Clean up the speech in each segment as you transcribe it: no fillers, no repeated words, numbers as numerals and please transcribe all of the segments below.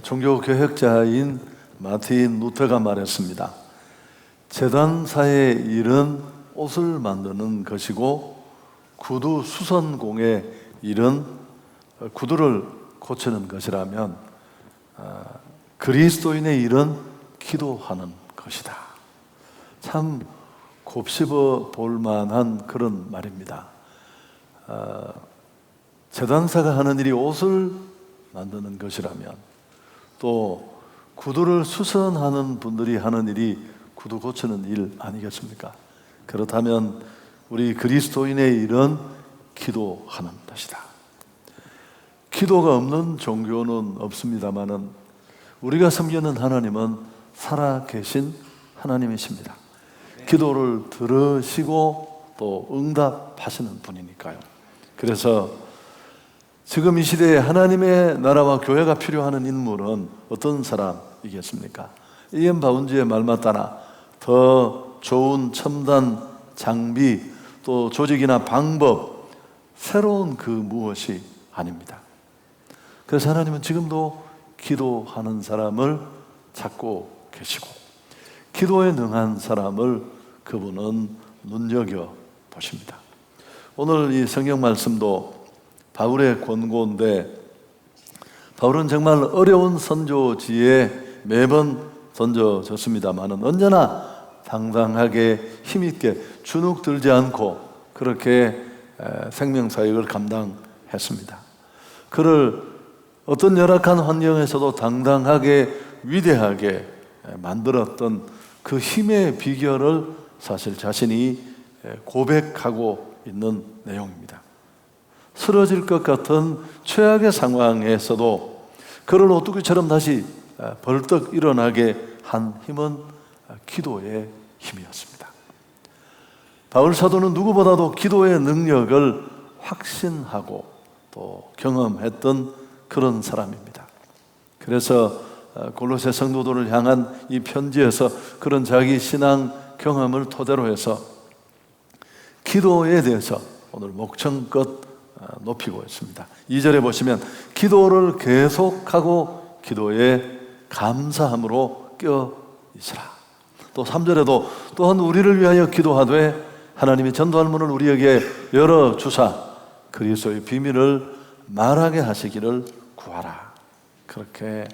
종교개혁자인 마틴 루터가 말했습니다. 제단사의 일은 옷을 만드는 것이고 구두 수선공의 일은 구두를 고치는 것이라면 그리스도인의 일은 기도하는 것이다. 참 곱씹어 볼 만한 그런 말입니다. 제단사가 하는 일이 옷을 만드는 것이라면 또 구두를 수선하는 분들이 하는 일이 구두 고치는 일 아니겠습니까? 그렇다면 우리 그리스도인의 일은 기도하는 것이다. 기도가 없는 종교는 없습니다마는 우리가 섬기는 하나님은 살아계신 하나님이십니다. 기도를 들으시고 또 응답하시는 분이니까요. 그래서 지금 이 시대에 하나님의 나라와 교회가 필요한 인물은 어떤 사람이겠습니까? 이엔 바운지의 말 맞다나 더 좋은 첨단 장비 또 조직이나 방법 새로운 그 무엇이 아닙니다. 그래서 하나님은 지금도 기도하는 사람을 찾고 계시고 기도에 능한 사람을 그분은 눈여겨 보십니다. 오늘 이 성경 말씀도 바울의 권고인데 바울은 정말 어려운 선교지에 매번 던져졌습니다마는 언제나 당당하게 힘있게 주눅 들지 않고 그렇게 생명사역을 감당했습니다. 그를 어떤 열악한 환경에서도 당당하게 위대하게 만들었던 그 힘의 비결을 사실 자신이 고백하고 있는 내용입니다. 쓰러질 것 같은 최악의 상황에서도 그를 오뚜기처럼 다시 벌떡 일어나게 한 힘은 기도의 힘이었습니다. 바울 사도는 누구보다도 기도의 능력을 확신하고 또 경험했던 그런 사람입니다. 그래서 골로새 성도들을 향한 이 편지에서 그런 자기 신앙 경험을 토대로 해서 기도에 대해서 오늘 목청껏 높이고 있습니다. 2절에 보시면 기도를 계속하고 기도에 감사함으로 껴 있으라. 또 3절에도 또한 우리를 위하여 기도하되 하나님이 전도할 문을 우리에게 열어주사 그리스도의 비밀을 말하게 하시기를 구하라. 그렇게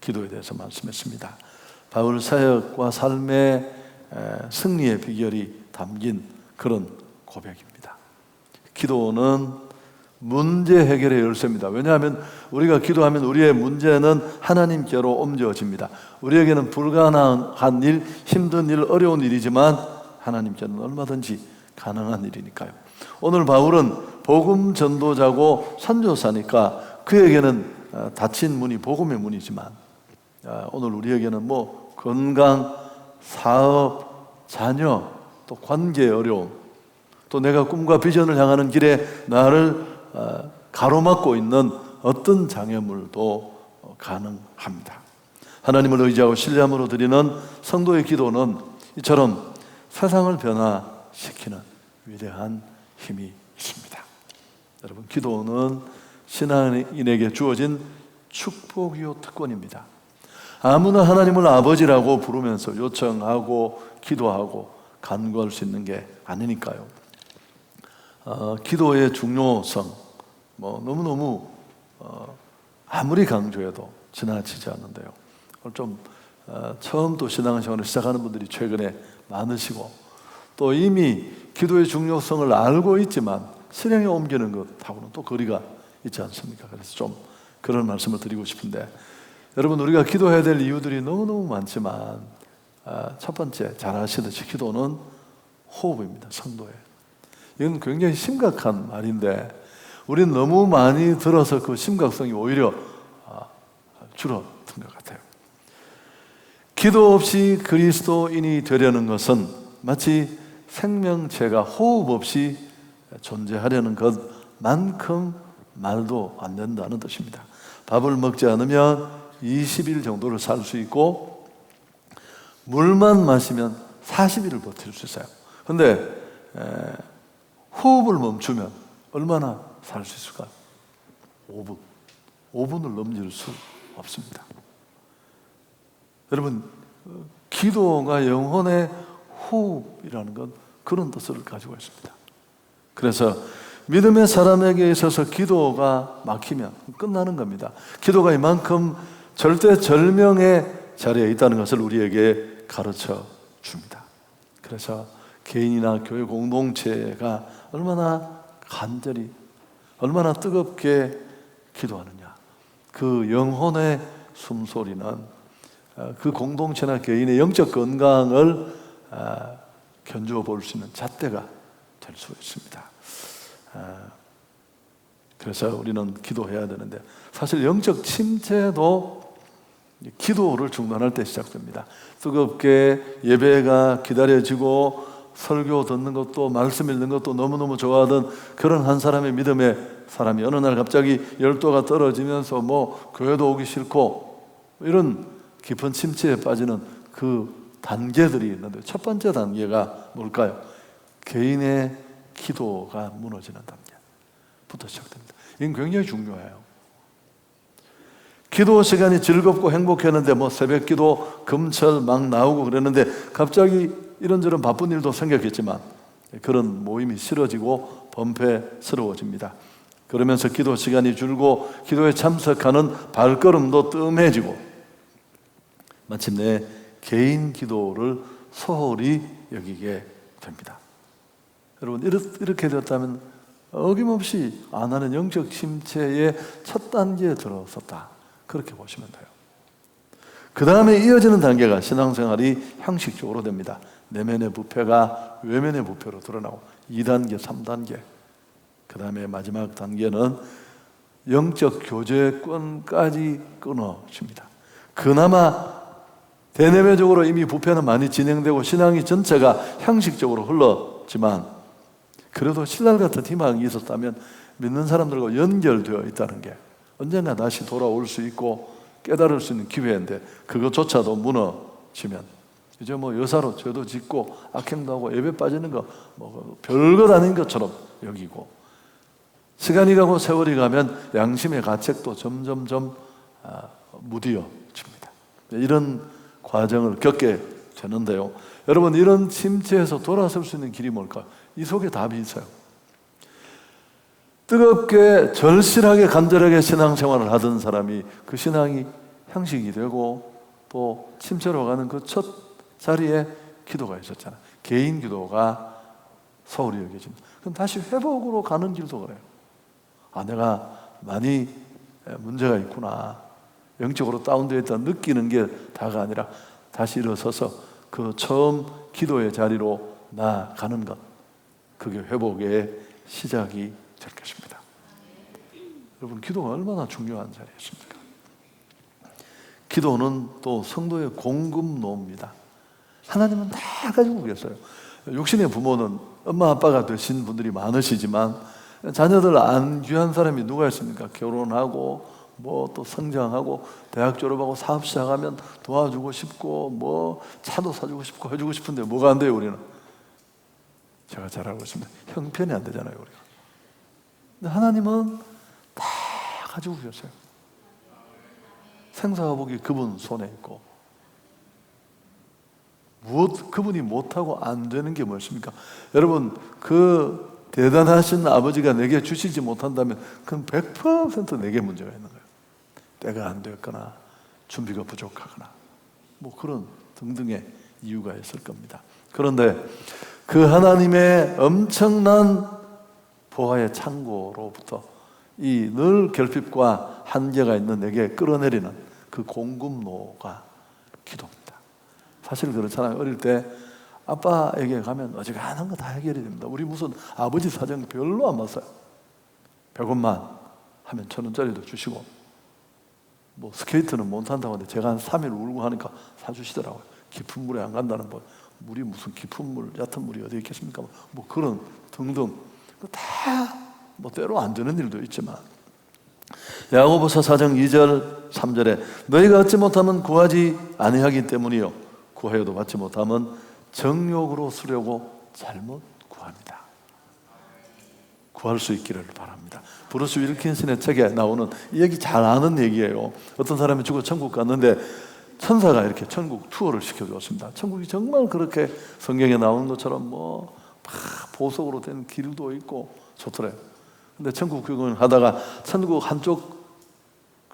기도에 대해서 말씀했습니다. 바울 사역과 삶의 승리의 비결이 담긴 그런 고백입니다. 기도는 문제 해결의 열쇠입니다. 왜냐하면 우리가 기도하면 우리의 문제는 하나님께로 옮겨집니다. 우리에게는 불가능한 일, 힘든 일, 어려운 일이지만 하나님께는 얼마든지 가능한 일이니까요. 오늘 바울은 복음 전도자고 선교사니까 그에게는 닫힌 문이 복음의 문이지만 오늘 우리에게는 건강, 사업, 자녀, 또 관계의 어려움, 또 내가 꿈과 비전을 향하는 길에 나를 가로막고 있는 어떤 장애물도 가능합니다. 하나님을 의지하고 신뢰함으로 드리는 성도의 기도는 이처럼 세상을 변화시키는 위대한 힘이 있습니다. 여러분, 기도는 신앙인에게 주어진 축복이요 특권입니다. 아무나 하나님을 아버지라고 부르면서 요청하고 기도하고 간구할 수 있는 게 아니니까요. 기도의 중요성 너무너무 아무리 강조해도 지나치지 않는데요. 좀 처음 또 신앙생활을 시작하는 분들이 최근에 많으시고 또 이미 기도의 중요성을 알고 있지만 실행에 옮기는 것하고는 또 거리가 있지 않습니까? 그래서 좀 그런 말씀을 드리고 싶은데 여러분, 우리가 기도해야 될 이유들이 너무너무 많지만 첫 번째 잘 아시듯이 기도는 호흡입니다. 성도에. 이건 굉장히 심각한 말인데 우리는 너무 많이 들어서 그 심각성이 오히려 줄어든 것 같아요. 기도 없이 그리스도인이 되려는 것은 마치 생명체가 호흡 없이 존재하려는 것만큼 말도 안 된다는 뜻입니다. 밥을 먹지 않으면 20일 정도를 살 수 있고 물만 마시면 40일을 버틸 수 있어요. 그런데 호흡을 멈추면 얼마나 살 수 있을까요? 5분. 5분을 넘길 수 없습니다. 여러분, 기도가 영혼의 호흡이라는 건 그런 뜻을 가지고 있습니다. 그래서 믿음의 사람에게 있어서 기도가 막히면 끝나는 겁니다. 기도가 이만큼 절대절명의 자리에 있다는 것을 우리에게 가르쳐 줍니다. 그래서 개인이나 교회 공동체가 얼마나 간절히, 얼마나 뜨겁게 기도하느냐, 그 영혼의 숨소리는 그 공동체나 개인의 영적 건강을 견주어 볼 수 있는 잣대가 될 수 있습니다. 그래서 우리는 기도해야 되는데, 사실 영적 침체도 기도를 중단할 때 시작됩니다. 뜨겁게 예배가 기다려지고 설교 듣는 것도, 말씀 읽는 것도 너무너무 좋아하던 그런 한 사람의 믿음의 사람이 어느 날 갑자기 열도가 떨어지면서 교회도 오기 싫고 이런 깊은 침체에 빠지는 그 단계들이 있는데, 첫 번째 단계가 뭘까요? 개인의 기도가 무너지는 단계부터 시작됩니다. 이건 굉장히 중요해요. 기도 시간이 즐겁고 행복했는데 새벽 기도, 금철 막 나오고 그랬는데 갑자기 이런저런 바쁜 일도 생겼겠지만 그런 모임이 싫어지고 번패스러워집니다. 그러면서 기도 시간이 줄고 기도에 참석하는 발걸음도 뜸해지고 마침내 개인 기도를 소홀히 여기게 됩니다. 여러분, 이렇게 되었다면 어김없이 안 하는 영적 침체의 첫 단계에 들어섰다, 그렇게 보시면 돼요. 그 다음에 이어지는 단계가 신앙생활이 형식적으로 됩니다. 내면의 부패가 외면의 부패로 드러나고 2단계, 3단계, 그 다음에 마지막 단계는 영적 교제권까지 끊어집니다. 그나마 대내외적으로 이미 부패는 많이 진행되고 신앙이 전체가 형식적으로 흘렀지만 그래도 신랄 같은 희망이 있었다면 믿는 사람들과 연결되어 있다는 게 언젠가 다시 돌아올 수 있고 깨달을 수 있는 기회인데, 그것조차도 무너지면 이제 여사로 죄도 짓고 악행도 하고 예배 빠지는 거 별것 아닌 것처럼 여기고, 시간이 가고 세월이 가면 양심의 가책도 점점점 무디어집니다. 이런 과정을 겪게 되는데요. 여러분, 이런 침체에서 돌아설 수 있는 길이 뭘까요? 이 속에 답이 있어요. 뜨겁게 절실하게 간절하게 신앙생활을 하던 사람이 그 신앙이 형식이 되고 또 침체로 가는 그 첫 자리에 기도가 있었잖아요. 개인 기도가 소홀히 여겨집니다. 그럼 다시 회복으로 가는 길도 그래요. 내가 많이 문제가 있구나, 영적으로 다운되어 있다 느끼는 게 다가 아니라 다시 일어서서 그 처음 기도의 자리로 나아가는 것, 그게 회복의 시작이 될 것입니다. 여러분, 기도가 얼마나 중요한 자리였습니까? 기도는 또 성도의 공급로입니다. 하나님은 다 가지고 계세요. 육신의 부모는 엄마 아빠가 되신 분들이 많으시지만 자녀들 안 귀한 사람이 누가 있습니까? 결혼하고 또 성장하고 대학 졸업하고 사업 시작하면 도와주고 싶고 차도 사주고 싶고 해주고 싶은데 뭐가 안 돼요? 우리는, 제가 잘 알고 있습니다, 형편이 안 되잖아요, 우리가. 근데 하나님은 다 가지고 계세요. 생사화복이 그분 손에 있고, 그분이 못하고 안 되는 게 무엇입니까? 여러분, 그 대단하신 아버지가 내게 주시지 못한다면 그건 100% 내게 문제가 있는 거예요. 때가 안 됐거나 준비가 부족하거나 그런 등등의 이유가 있을 겁니다. 그런데 그 하나님의 엄청난 보화의 창고로부터 이 늘 결핍과 한계가 있는 내게 끌어내리는 그 공급로가 기도입니다. 사실 그렇잖아요. 어릴 때 아빠에게 가면 어지간한 거 다 해결이 됩니다. 우리 무슨 아버지 사정 별로 안 봤어요. 100원만 하면 1,000원짜리도 주시고, 스케이트는 못 탄다고 하는데 제가 한 3일 울고 하니까 사주시더라고요. 깊은 물에 안 간다는 거. 물이 무슨 깊은 물, 얕은 물이 어디 있겠습니까? 그런 등등. 다 때로 안 되는 일도 있지만, 야고보서 4장 2절 3절에 너희가 얻지 못하면 구하지 아니하기 때문이요 구하여도 받지 못하면 정욕으로 쓰려고 잘못 구합니다. 구할 수 있기를 바랍니다. 브루스 윌킨슨의 책에 나오는 이 얘기 잘 아는 얘기예요. 어떤 사람이 죽어 천국 갔는데 천사가 이렇게 천국 투어를 시켜주었습니다. 천국이 정말 그렇게 성경에 나오는 것처럼 뭐 막 보석으로 된 길도 있고 좋더래요. 근데 천국 구경을 하다가 천국 한쪽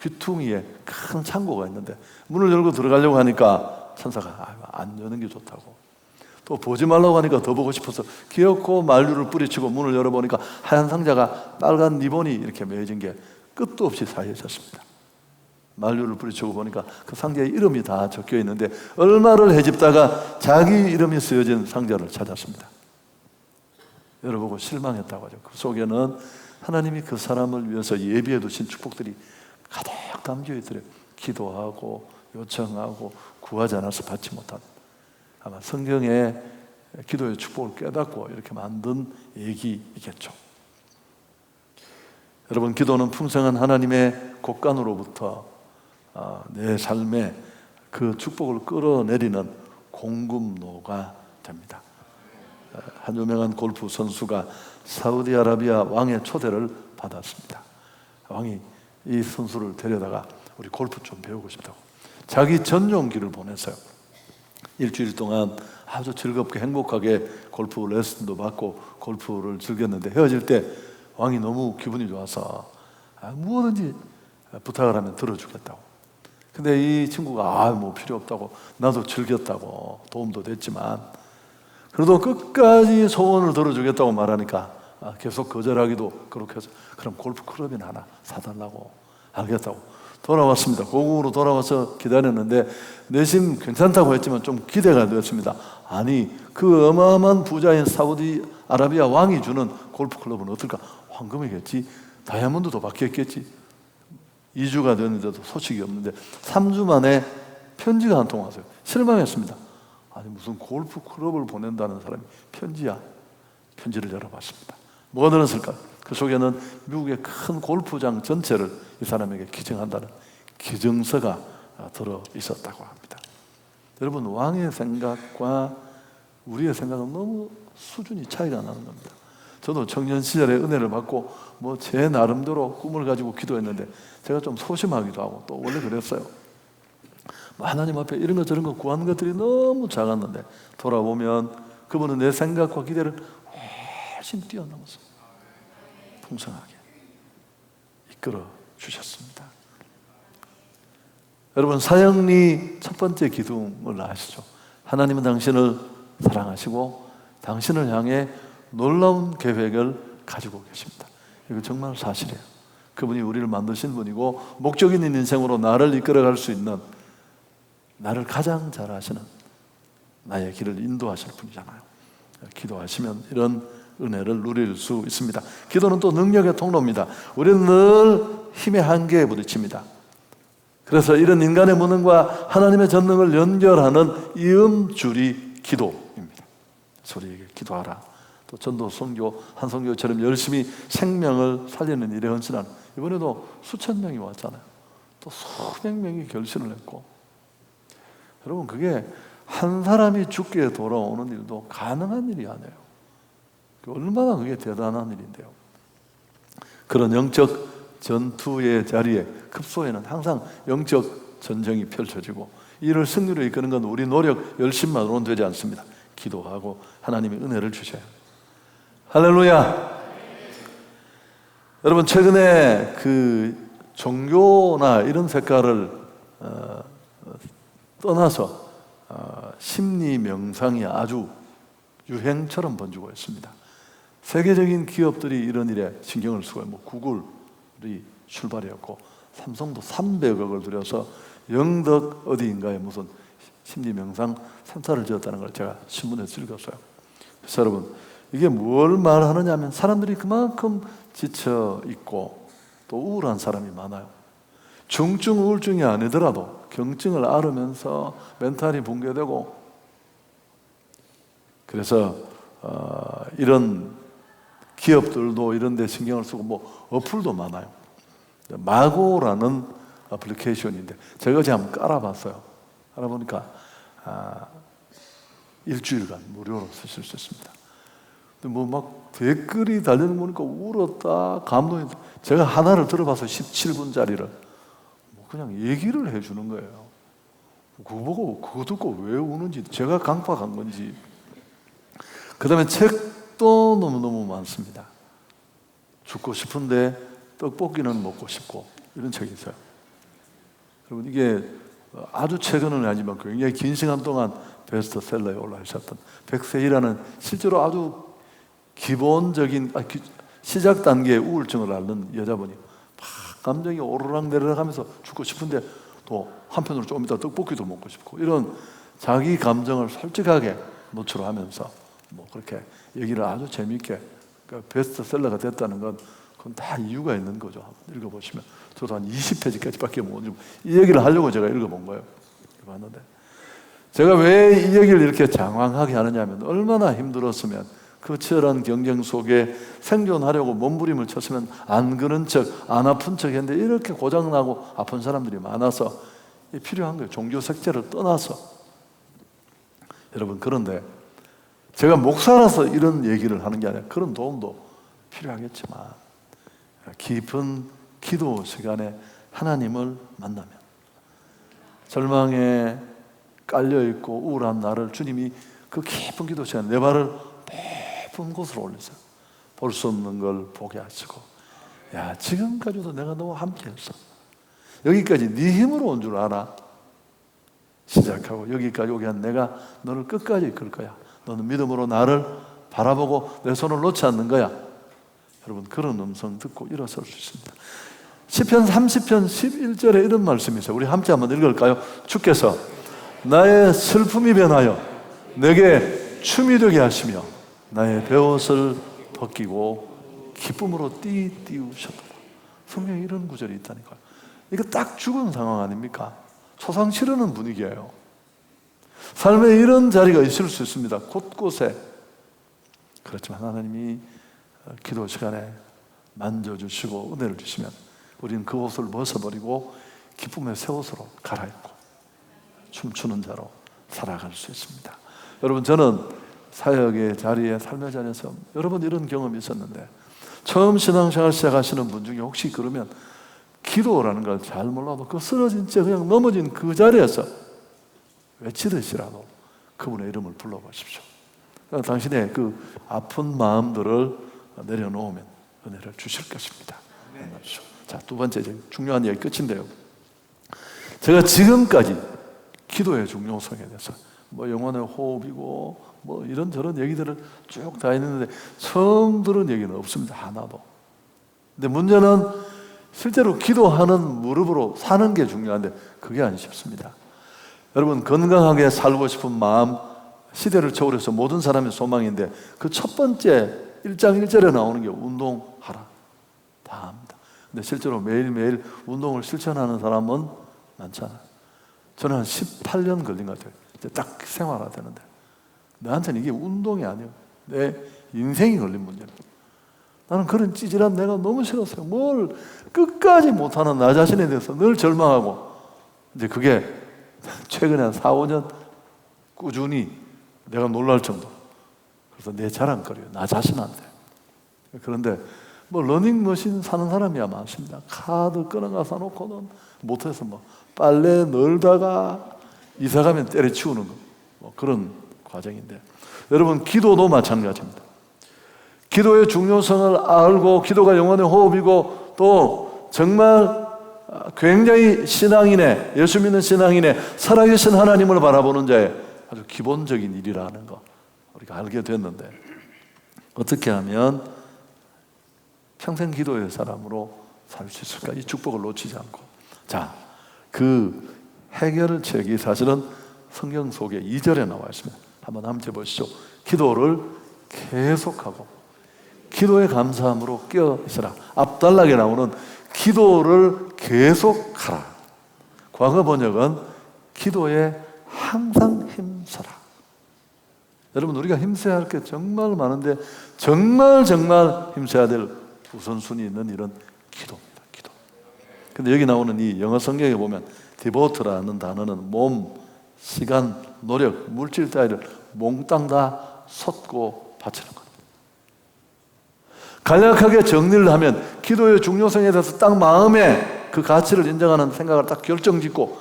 귀퉁이에 큰 창고가 있는데 문을 열고 들어가려고 하니까 천사가 안 여는 게 좋다고, 또 보지 말라고 하니까 더 보고 싶어서 기어코 만류를 뿌리치고 문을 열어보니까 하얀 상자가 빨간 리본이 이렇게 매어진 게 끝도 없이 쌓여졌습니다. 만류를 뿌리치고 보니까 그 상자에 이름이 다 적혀 있는데 얼마를 헤집다가 자기 이름이 쓰여진 상자를 찾았습니다. 열어보고 실망했다고 하죠. 그 속에는 하나님이 그 사람을 위해서 예비해 두신 축복들이 가득 담겨 있더래요. 기도하고 요청하고 구하지 않아서 받지 못한, 아마 성경의 기도의 축복을 깨닫고 이렇게 만든 얘기이겠죠. 여러분, 기도는 풍성한 하나님의 곳간으로부터 내 삶에 그 축복을 끌어내리는 공급로가 됩니다. 한 유명한 골프 선수가 사우디아라비아 왕의 초대를 받았습니다. 왕이 이 선수를 데려다가 우리 골프 좀 배우고 싶다고 자기 전용기를 보냈어요. 일주일 동안 아주 즐겁게 행복하게 골프 레슨도 받고 골프를 즐겼는데 헤어질 때 왕이 너무 기분이 좋아서 무엇든지 부탁을 하면 들어주겠다고. 근데 이 친구가 뭐 필요 없다고, 나도 즐겼다고, 도움도 됐지만 그래도 끝까지 소원을 들어주겠다고 말하니까 계속 거절하기도 그렇게 해서 그럼 골프 클럽이나 하나 사달라고. 알겠다고 돌아왔습니다. 고국으로 돌아와서 기다렸는데 내심 괜찮다고 했지만 좀 기대가 되었습니다. 아니, 그 어마어마한 부자인 사우디 아라비아 왕이 주는 골프 클럽은 어떨까? 황금이겠지, 다이아몬드도 받겠겠지. 2주가 됐는데도 소식이 없는데 3주 만에 편지가 한 통 왔어요. 실망했습니다. 아니, 무슨 골프 클럽을 보낸다는 사람이 편지야. 편지를 열어봤습니다. 뭐가 들었을까? 그 속에는 미국의 큰 골프장 전체를 이 사람에게 기증한다는 기증서가 들어 있었다고 합니다. 여러분, 왕의 생각과 우리의 생각은 너무 수준이 차이가 나는 겁니다. 저도 청년 시절에 은혜를 받고 뭐 제 나름대로 꿈을 가지고 기도했는데 제가 좀 소심하기도 하고 또 원래 그랬어요. 하나님 앞에 이런 거 저런 거 구하는 것들이 너무 작았는데 돌아보면 그분은 내 생각과 기대를 훨씬 뛰어넘어서 풍성하게 이끌어 주셨습니다. 여러분, 사형리 첫 번째 기둥을 아시죠? 하나님은 당신을 사랑하시고 당신을 향해 놀라운 계획을 가지고 계십니다. 이거 정말 사실이에요. 그분이 우리를 만드신 분이고 목적 있는 인생으로 나를 이끌어갈 수 있는, 나를 가장 잘 아시는, 나의 길을 인도하실 분이잖아요. 기도하시면 이런 은혜를 누릴 수 있습니다. 기도는 또 능력의 통로입니다. 우리는 늘 힘의 한계에 부딪힙니다. 그래서 이런 인간의 무능과 하나님의 전능을 연결하는 이음줄이 기도입니다. 그래서 우리에게 기도하라. 또 전도 선교, 한 선교처럼 열심히 생명을 살리는 일에 헌신하는, 이번에도 수천 명이 왔잖아요. 또 수백 명이 결신을 했고, 여러분, 그게 한 사람이 죽게 돌아오는 일도 가능한 일이 아니에요. 얼마나 그게 대단한 일인데요. 그런 영적 전투의 자리에, 급소에는 항상 영적 전쟁이 펼쳐지고 이를 승리로 이끄는 건 우리 노력, 열심만으로는 되지 않습니다. 기도하고 하나님의 은혜를 주셔야 합니다. 할렐루야. 여러분, 최근에 그 종교나 이런 색깔을 떠나서 심리 명상이 아주 유행처럼 번지고 있습니다. 세계적인 기업들이 이런 일에 신경을 쓰고, 뭐 구글이 출발이었고 삼성도 300억을 들여서 영덕 어디인가에 무슨 심리 명상 센터를 지었다는 걸 제가 신문에서 읽었어요. 그래서 여러분, 이게 뭘 말하느냐 하면 사람들이 그만큼 지쳐 있고 또 우울한 사람이 많아요. 중증 우울증이 아니더라도 경증을 앓으면서 멘탈이 붕괴되고, 그래서 이런 기업들도 이런 데 신경을 쓰고 뭐 어플도 많아요. 마고라는 애플리케이션인데 제가 어제 한번 깔아봤어요. 깔아보니까 일주일간 무료로 쓰실 수 있습니다. 근데 뭐 막 댓글이 달리는 거 보니까 울었다, 감동이. 제가 하나를 들어봐서 17분짜리를 뭐 그냥 얘기를 해주는 거예요. 그거 보고 그거 듣고 왜 우는지 제가 강박한 건지. 그 다음에 책도 너무너무 많습니다. 죽고 싶은데 떡볶이는 먹고 싶고 이런 책이 있어요. 여러분 이게 아주 최근은 아니지만 굉장히 긴 시간 동안 베스트셀러에 올라있었던 백세희라는 실제로 아주 기본적인 시작 단계의 우울증을 앓는 여자분이 막 감정이 오르락 내리락 하면서 죽고 싶은데 또 한편으로 조금 이따 떡볶이도 먹고 싶고 이런 자기 감정을 솔직하게 노출하면서 뭐 그렇게 얘기를 아주 재미있게 베스트셀러가 됐다는 건 그건 다 이유가 있는 거죠. 한번 읽어보시면 저도 한 20페이지까지밖에 못 읽고 이 얘기를 하려고 제가 읽어본 거예요. 읽어봤는데 제가 왜 이 얘기를 이렇게 장황하게 하느냐면 얼마나 힘들었으면 그 치열한 경쟁 속에 생존하려고 몸부림을 쳤으면 안 그런 척, 안 아픈 척 했는데 이렇게 고장나고 아픈 사람들이 많아서 필요한 거예요. 종교 색채를 떠나서. 여러분 그런데 제가 목사라서 이런 얘기를 하는 게 아니라 그런 도움도 필요하겠지만 깊은 기도 시간에 하나님을 만나면 절망에 깔려있고 우울한 나를 주님이 그 깊은 기도 시간에 내 발을 높은 곳으로 올리세요. 볼 수 없는 걸 보게 하시고 야 지금까지도 내가 너무 함께했어. 여기까지 네 힘으로 온 줄 알아. 시작하고 여기까지 오게 한 내가 너를 끝까지 이끌 거야. 너는 믿음으로 나를 바라보고 내 손을 놓지 않는 거야. 여러분 그런 음성 듣고 일어설 수 있습니다. 시편 30편 11절에 이런 말씀이 있어요. 우리 함께 한번 읽을까요? 주께서 나의 슬픔이 변하여 내게 춤이 되게 하시며 나의 베옷을 벗기고 기쁨으로 띠우셨다. 성경에 이런 구절이 있다니까요. 이거 딱 죽은 상황 아닙니까? 소상 치르는 분위기예요. 삶에 이런 자리가 있을 수 있습니다. 곳곳에. 그렇지만 하나님이 기도 시간에 만져주시고 은혜를 주시면 우리는 그 옷을 벗어버리고 기쁨의 새 옷으로 갈아입고 춤추는 자로 살아갈 수 있습니다. 여러분 저는 사역의 자리에 삶의 자리에서 여러 번 이런 경험이 있었는데 처음 신앙생활 시작하시는 분 중에 혹시 그러면 기도라는 걸 잘 몰라도 그 쓰러진 채 그냥 넘어진 그 자리에서 외치듯이라도 그분의 이름을 불러보십시오. 당신의 그 아픈 마음들을 내려놓으면 은혜를 주실 것입니다. 자, 두 번째 이제 중요한 얘기 끝인데요. 제가 지금까지 기도의 중요성에 대해서 뭐 영혼의 호흡이고 뭐 이런저런 얘기들을 쭉 다 했는데 처음 들은 얘기는 없습니다. 하나도. 근데 문제는 실제로 기도하는 무릎으로 사는 게 중요한데 그게 안 쉽습니다. 여러분 건강하게 살고 싶은 마음 시대를 초월해서 모든 사람의 소망인데 그 첫 번째 1장 1절에 나오는 게 운동하라 다 합니다. 근데 실제로 매일매일 운동을 실천하는 사람은 많잖아요. 저는 한 18년 걸린 것 같아요. 이제 딱 생활화되는데 나한테는 이게 운동이 아니에요. 내 인생이 걸린 문제입니다. 나는 그런 찌질한 내가 너무 싫었어요. 뭘 끝까지 못하는 나 자신에 대해서 늘 절망하고 이제 그게 최근에 한 4, 5년 꾸준히 내가 놀랄 정도. 그래서 내 자랑거리예요. 나 자신한테. 그런데 뭐 러닝머신 사는 사람이야 많습니다. 카드 끊어가서 놓고는 못해서 뭐 빨래 널다가 이사가면 때려치우는 거. 뭐 그런 과정인데 여러분 기도도 마찬가지입니다. 기도의 중요성을 알고 기도가 영혼의 호흡이고 또 정말 굉장히 신앙인의 예수 믿는 신앙인의 살아계신 하나님을 바라보는 자의 아주 기본적인 일이라는 거 우리가 알게 됐는데 어떻게 하면 평생 기도의 사람으로 살 수 있을까? 이 축복을 놓치지 않고 자, 그 해결책이 사실은 성경 속에 2절에 나와 있습니다. 한번 함께 보시죠. 기도를 계속하고 기도의 감사함으로 깨어 있으라. 앞달락에 나오는 기도를 계속하라. 과거 번역은 기도에 항상 힘써라. 여러분 우리가 힘써야 할 게 정말 많은데 정말 힘써야 될 우선순위 있는 이런 기도입니다. 기도. 근데 여기 나오는 이 영어 성경에 보면 devote라는 단어는 몸, 시간, 노력, 물질 따위를 몽땅 다 쏟고 바치는 겁니다. 간략하게 정리를 하면 기도의 중요성에 대해서 딱 마음에 그 가치를 인정하는 생각을 딱 결정짓고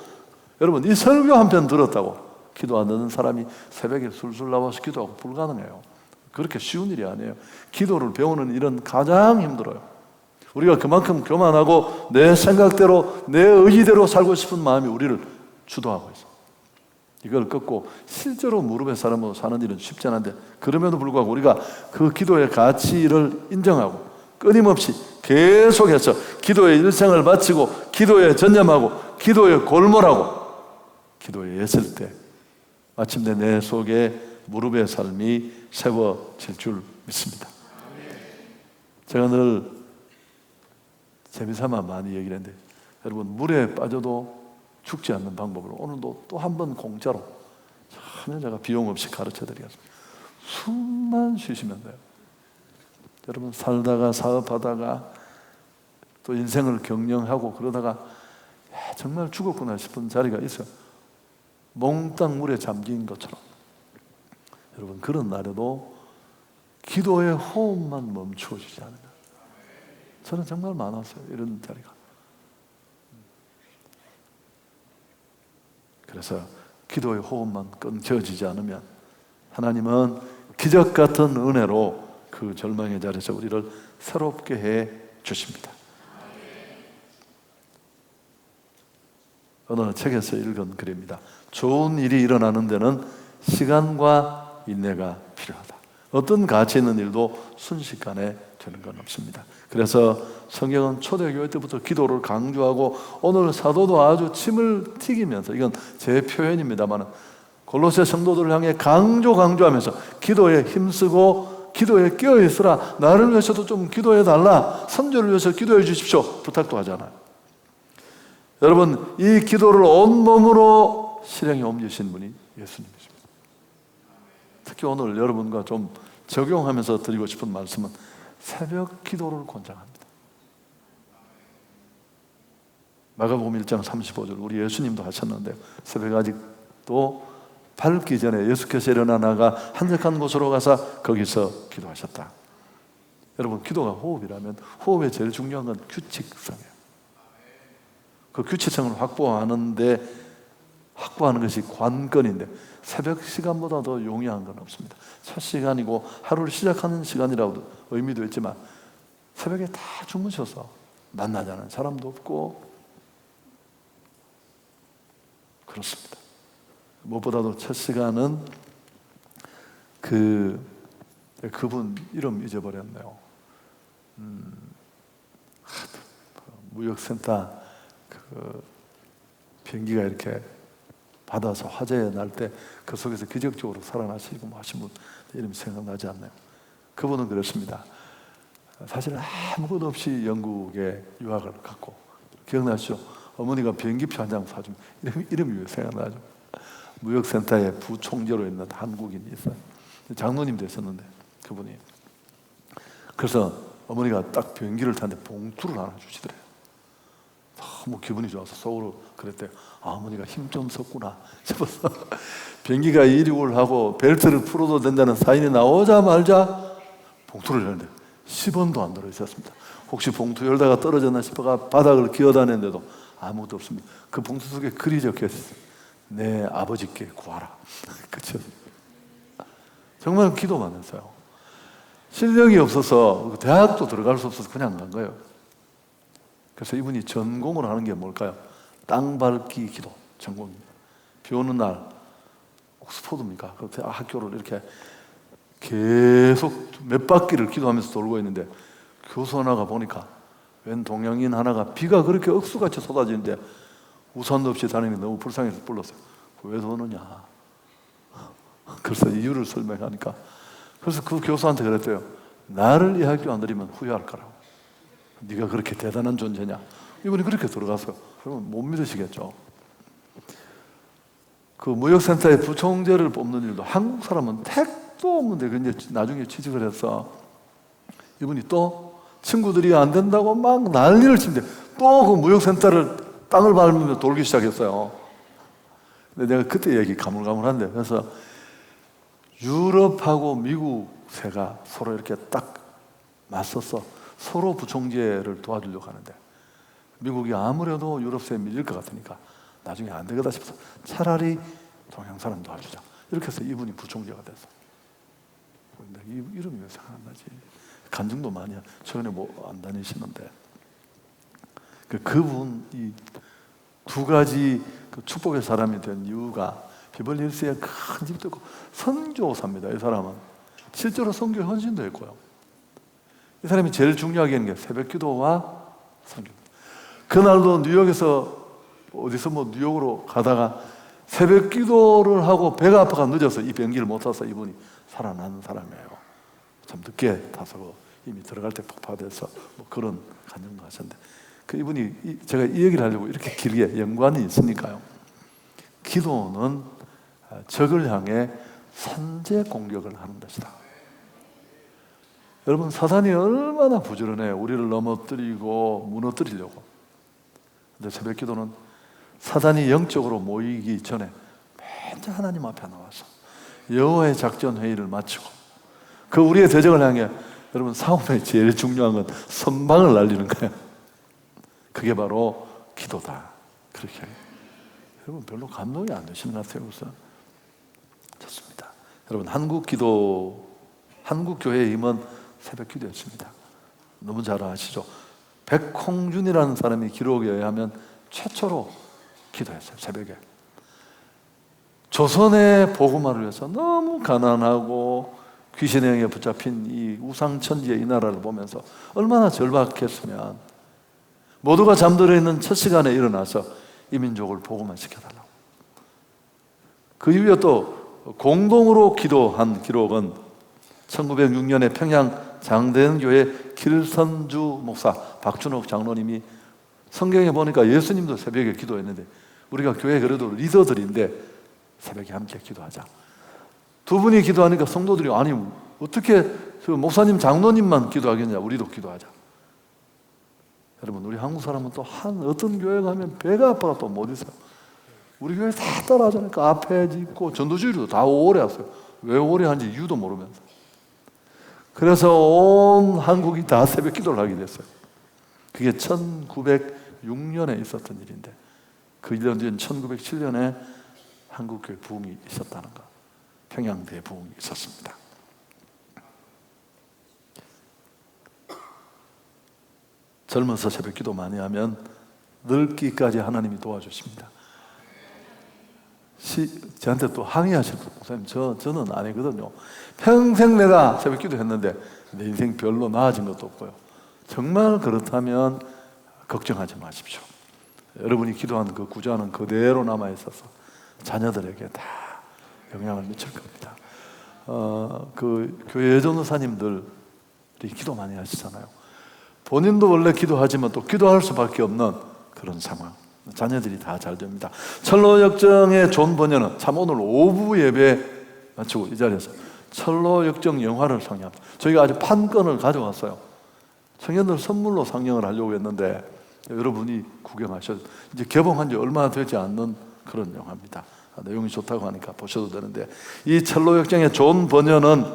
여러분, 이 설교 한 편 들었다고 기도 안 듣는 사람이 새벽에 술술 나와서 기도하고 불가능해요. 그렇게 쉬운 일이 아니에요. 기도를 배우는 일은 가장 힘들어요. 우리가 그만큼 교만하고 내 생각대로 내 의지대로 살고 싶은 마음이 우리를 주도하고 있어. 이걸 꺾고 실제로 무릎에 사람으로 사는 일은 쉽지 않은데, 그럼에도 불구하고 우리가 그 기도의 가치를 인정하고 끊임없이 계속해서 기도의 일생을 바치고 기도에 전념하고 기도에 골몰하고 기도에 애쓸 때 마침내 내 속에 무릎의 삶이 세워질 줄 믿습니다. 제가 늘 재미삼아 많이 얘기를 했는데, 여러분, 물에 빠져도 죽지 않는 방법을 오늘도 또 한 번 공짜로 전혀 제가 비용 없이 가르쳐 드리겠습니다. 숨만 쉬시면 돼요. 여러분, 살다가 사업하다가 또 인생을 경영하고 그러다가 정말 죽었구나 싶은 자리가 있어요. 몽땅 물에 잠긴 것처럼. 여러분, 그런 날에도 기도의 호흡만 멈추어지지 않으면, 저는 정말 많았어요, 이런 자리가. 그래서 기도의 호흡만 끊겨지지 않으면 하나님은 기적 같은 은혜로 그 절망의 자리에서 우리를 새롭게 해 주십니다. 어느 책에서 읽은 글입니다. 좋은 일이 일어나는 데는 시간과 인내가 필요하다. 어떤 가치 있는 일도 순식간에 되는 건 없습니다. 그래서 성경은 초대교회 때부터 기도를 강조하고, 오늘 사도도 아주 침을 튀기면서, 이건 제 표현입니다만, 골로새 성도들을 향해 강조하면서 기도에 힘쓰고 기도에 깨어있으라, 나를 위해서도 좀 기도해달라, 선교를 위해서 기도해 주십시오 부탁도 하잖아요. 여러분, 이 기도를 온몸으로 실행에 옮기신 분이 예수님이십니다. 특히 오늘 여러분과 좀 적용하면서 드리고 싶은 말씀은 새벽 기도를 권장합니다. 마가복음 1장 35절, 우리 예수님도 하셨는데요, 새벽 아직도 밝기 전에 예수께서 일어나 나가 한적한 곳으로 가서 거기서 기도하셨다. 여러분, 기도가 호흡이라면 호흡의 제일 중요한 건 규칙성이에요. 그 규칙성을 확보하는 것이 관건인데, 새벽 시간보다 더 용이한 건 없습니다. 첫 시간이고 하루를 시작하는 시간이라고도 의미도 있지만, 새벽에 다 주무셔서 만나자는 사람도 없고 그렇습니다. 무엇보다도 첫 시간은 그분 이름 잊어버렸네요. 무역센터 비행기가 이렇게 받아서 화재 날 때 그 속에서 기적적으로 살아나시고 하신 분 이름이 생각나지 않나요? 그분은 그렇습니다. 사실 아무것도 없이 영국에 유학을 갔고, 기억나시죠? 어머니가 비행기표 한 장 사주면 이름이 왜 생각나죠? 무역센터의 부총재로 있는 한국인이 있어요. 장로님 되셨는데 그분이. 그래서 어머니가 딱 비행기를 타는데 봉투를 하나 주시더래요. 너무 기분이 좋아서 속으로 그랬대요. 어머니가 힘 좀 썼구나 싶어서 비행기가 이륙을 하고 벨트를 풀어도 된다는 사인이 나오자마자 봉투를 열는데 10원도 안 들어있었습니다. 혹시 봉투 열다가 떨어졌나 싶어가 바닥을 기어다녔는데도 아무것도 없습니다. 그 봉투 속에 글이 적혀있어요. 내 아버지께 구하라. 그렇죠? 정말 기도만 했어요. 실력이 없어서 대학도 들어갈 수 없어서 그냥 간 거예요. 그래서 이분이 전공을 하는 게 뭘까요? 땅 밟기 기도 전공입니다. 비 오는 날 옥스포드입니까? 그 학교를 이렇게 계속 몇 바퀴를 기도하면서 돌고 있는데, 교수 하나가 보니까 웬 동양인 하나가 비가 그렇게 억수같이 쏟아지는데 우산도 없이 다니는 게 너무 불쌍해서 불렀어요. 왜 도느냐? 그래서 이유를 설명하니까, 그래서 그 교수한테 그랬대요. 나를 이 학교 안 들이면 후회할 거라고. 네가 그렇게 대단한 존재냐? 이분이 그렇게 들어갔어요. 그러면 못 믿으시겠죠? 그 무역센터의 부총재를 뽑는 일도, 한국 사람은 택도 없는데 이제 나중에 취직을 해서 이분이 또 친구들이 안 된다고 막 난리를 치는데 또 그 무역센터를 땅을 밟으며 돌기 시작했어요. 근데 내가 그때 얘기 가물가물한데, 그래서 유럽하고 미국세가 서로 이렇게 딱 맞서서 서로 부총재를 도와주려고 하는데, 미국이 아무래도 유럽세에 밀릴 것 같으니까 나중에 안 되겠다 싶어서 차라리 동양 사람 도와주자. 이렇게 해서 이분이 부총재가 됐어. 근데 이름이 왜 생각 안 나지? 간증도 많이 최근에 뭐 안 다니시는데 그분 이 두 가지 그 축복의 사람이 된 이유가 비벌리 hils에 큰 집도 있고 선교사입니다. 이 사람은 실제로 선교 헌신도 했고요. 이 사람이 제일 중요하게 하는 게 새벽기도와 선교. 그날도 뉴욕에서 어디서 뭐 뉴욕으로 가다가 새벽기도를 하고 배가 아파가 늦어서 이 비행기를 못 타서 이분이 살아난 사람이에요. 참 늦게 타서 이미 들어갈 때 폭파돼서 뭐 그런 간증도 하셨는데 그 이분이 제가 이 얘기를 하려고 이렇게 길게 연관이 있으니까요. 기도는 적을 향해 선제 공격을 하는 것이다. 여러분 사단이 얼마나 부지런해요. 우리를 넘어뜨리고 무너뜨리려고. 근데 새벽 기도는 사단이 영적으로 모이기 전에 맨날 하나님 앞에 나와서 여호와의 작전 회의를 마치고 그 우리의 대적을 향해 여러분 싸움의 제일 중요한 건 선방을 날리는 거예요. 그게 바로 기도다. 그렇게 여러분 별로 감동이 안 되시는 것 같아요. 그래서 좋습니다. 여러분 한국 교회의 힘은 새벽 기도였습니다. 너무 잘 아시죠? 백홍준이라는 사람이 기록에 의하면 최초로 기도했어요. 새벽에. 조선의 복음화를 위해서 너무 가난하고 귀신의 영에 붙잡힌 이 우상천지의 이 나라를 보면서 얼마나 절박했으면 모두가 잠들어 있는 첫 시간에 일어나서 이 민족을 복음화 시켜달라고. 그 이후에 또 공동으로 기도한 기록은 1906년에 평양 장대현교회 길선주 목사 박준옥 장로님이 성경에 보니까 예수님도 새벽에 기도했는데 우리가 교회 그래도 리더들인데 새벽에 함께 기도하자. 두 분이 기도하니까 성도들이 아니 어떻게 그 목사님 장로님만 기도하겠냐, 우리도 기도하자. 여러분 우리 한국 사람은 또 어떤 교회 가면 배가 아파가 또 못 있어요. 우리 교회 다 따라하잖아요. 카페 짓고 전도주의도 다 오래 했어요. 왜 오래 한지 이유도 모르면서. 그래서 온 한국이 다 새벽 기도를 하게 됐어요. 그게 1906년에 있었던 일인데 그 1년 뒤인 1907년에 한국교회 부흥이 있었다는 거. 평양대 부흥이 있었습니다. 젊어서 새벽 기도 많이 하면 늙기까지 하나님이 도와주십니다. 저한테 또 항의하실 분, 목사님 저는 아니거든요. 평생 내가 새벽 기도 했는데 내 인생 별로 나아진 것도 없고요. 정말 그렇다면 걱정하지 마십시오. 여러분이 기도한 그 구좌는 그대로 남아있어서 자녀들에게 다 영향을 미칠 겁니다. 그 교회 전도사님들이 기도 많이 하시잖아요. 본인도 원래 기도하지만 또 기도할 수밖에 없는 그런 상황. 자녀들이 다 잘 됩니다. 철로역정의 존 버녀는 참 오늘 오후 예배 마치고 이 자리에서 철로역정 영화를 상영합니다. 저희가 아주 판권을 가져왔어요. 청년들 선물로 상영을 하려고 했는데 여러분이 구경하셔도 이제 개봉한 지 얼마 되지 않는 그런 영화입니다. 내용이 좋다고 하니까 보셔도 되는데 이 철로역정의 존 버녀는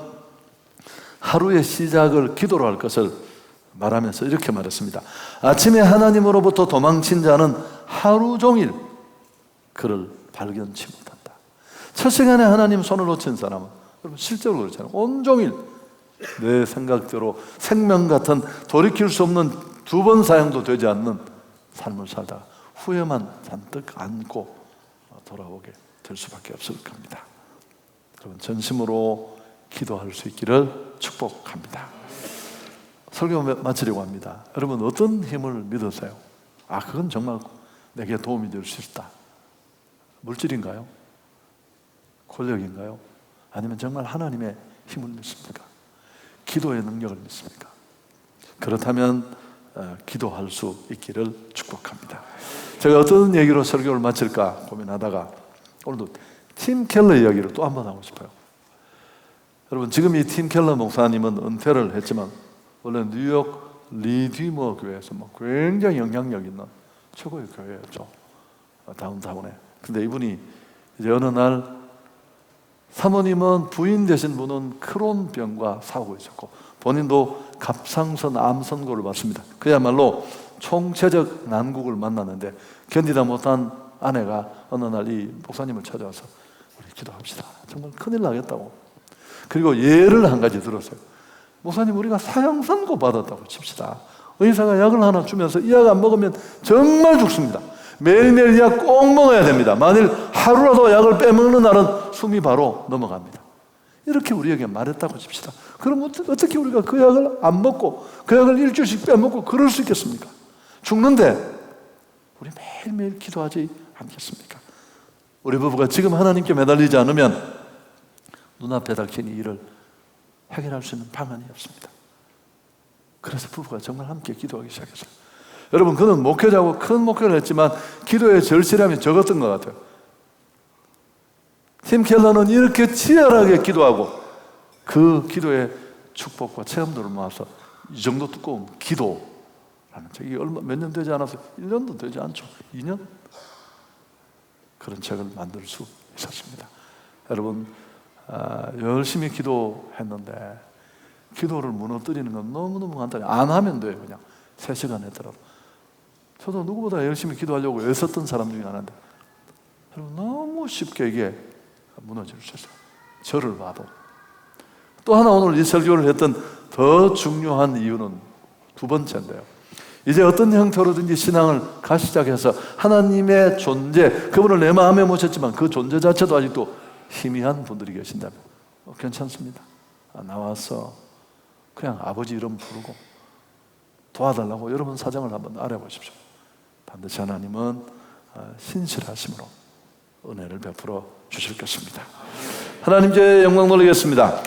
하루의 시작을 기도로 할 것을 말하면서 이렇게 말했습니다. 아침에 하나님으로부터 도망친 자는 하루 종일 그를 발견치 못한다. 첫 시간에 하나님 손을 놓친 사람은 여러분 실제로 그렇잖아요. 온종일 내 생각대로 생명 같은 돌이킬 수 없는 두 번 사용도 되지 않는 삶을 살다가 후회만 잔뜩 안고 돌아오게 될 수밖에 없을 겁니다. 여러분 전심으로 기도할 수 있기를 축복합니다. 설교 마치려고 합니다. 여러분 어떤 힘을 믿으세요? 그건 정말 내게 도움이 될 수 있다. 물질인가요? 권력인가요? 아니면 정말 하나님의 힘을 믿습니까? 기도의 능력을 믿습니까? 그렇다면 기도할 수 있기를 축복합니다. 제가 어떤 얘기로 설교를 마칠까 고민하다가 오늘도 팀 켈러 이야기를 또 한 번 하고 싶어요. 여러분 지금 이 팀 켈러 목사님은 은퇴를 했지만 원래 뉴욕 리디머 교회에서 굉장히 영향력 있는 최고의 교회였죠. 다운타운에. 근데 이분이 이제 어느 날 사모님은 부인 되신 분은 크론병과 싸우고 있었고 본인도 갑상선 암 선고를 받습니다. 그야말로 총체적 난국을 만났는데 견디다 못한 아내가 어느 날 이 목사님을 찾아와서 우리 기도합시다. 정말 큰일 나겠다고. 그리고 예를 한 가지 들었어요. 목사님, 우리가 사형 선고 받았다고 칩시다. 의사가 약을 하나 주면서 이 약 안 먹으면 정말 죽습니다. 매일매일 이 약 꼭 먹어야 됩니다. 만일 하루라도 약을 빼먹는 날은 숨이 바로 넘어갑니다. 이렇게 우리에게 말했다고 칩시다. 그럼 어떻게 우리가 그 약을 안 먹고 그 약을 일주일씩 빼먹고 그럴 수 있겠습니까? 죽는데 우리 매일매일 기도하지 않겠습니까? 우리 부부가 지금 하나님께 매달리지 않으면 눈앞에 닥친 이 일을 해결할 수 있는 방안이 없습니다. 그래서 부부가 정말 함께 기도하기 시작했어요. 여러분, 그는 목회자고 큰 목회를 했지만 기도의 절실함이 적었던 것 같아요. 팀 켈러는 이렇게 치열하게 기도하고 그 기도의 축복과 체험들을 모아서 이 정도 두꺼운 기도라는 책이 몇 년 되지 않아서 1년도 되지 않죠. 2년? 그런 책을 만들 수 있었습니다. 여러분, 열심히 기도했는데 기도를 무너뜨리는 건 너무너무 간단해요. 안 하면 돼요. 그냥 3시간 했더라도. 저도 누구보다 열심히 기도하려고 애썼던 사람 중에 하나인데 여러분, 너무 쉽게 이게 무너질 수 있어요. 저를 봐도. 또 하나 오늘 이 설교를 했던 더 중요한 이유는 두 번째인데요. 이제 어떤 형태로든지 신앙을 가시작해서 하나님의 존재, 그분을 내 마음에 모셨지만 그 존재 자체도 아직도 희미한 분들이 계신다면 괜찮습니다. 나와서 그냥 아버지 이름 부르고 도와달라고 여러분 사정을 한번 알아보십시오. 반드시 하나님은 신실하심으로 은혜를 베풀어 주실 것입니다. 하나님, 제 영광 돌리겠습니다.